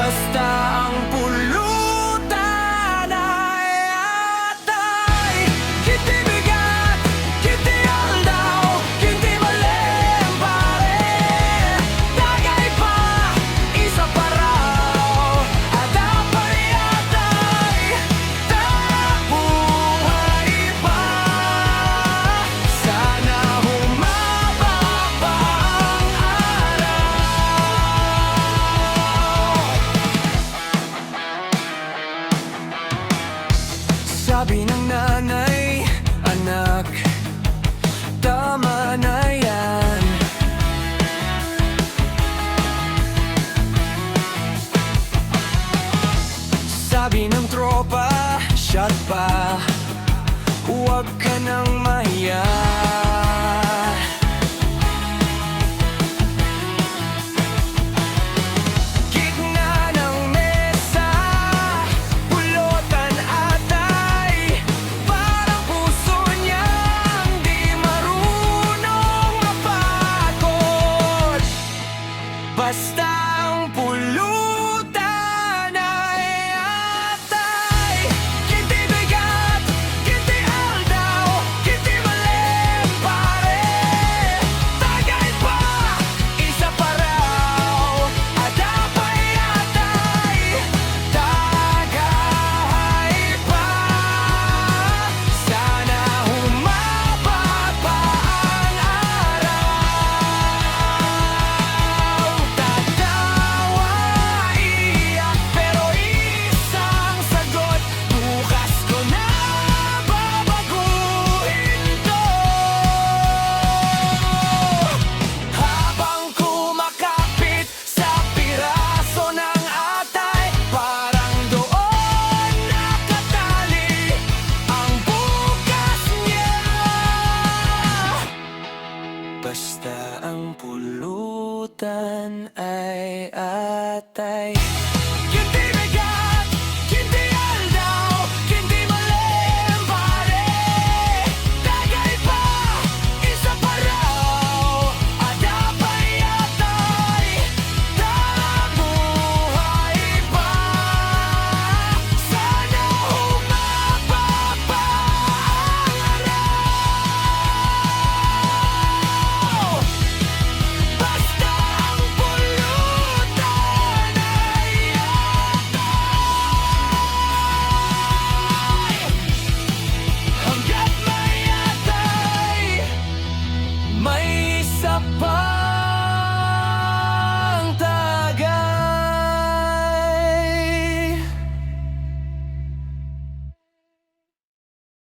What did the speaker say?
basta ang pulutan ay atay. Kinti bigat, kinti aldaw, kinti malim pare. Tagay pa, isa pa raw, at apay atay. Tabuhay pa, sana humaba pa ang sabi ng nanay, anak, tama na yan. Sabi ng tropa, shot pa, huwag ka nang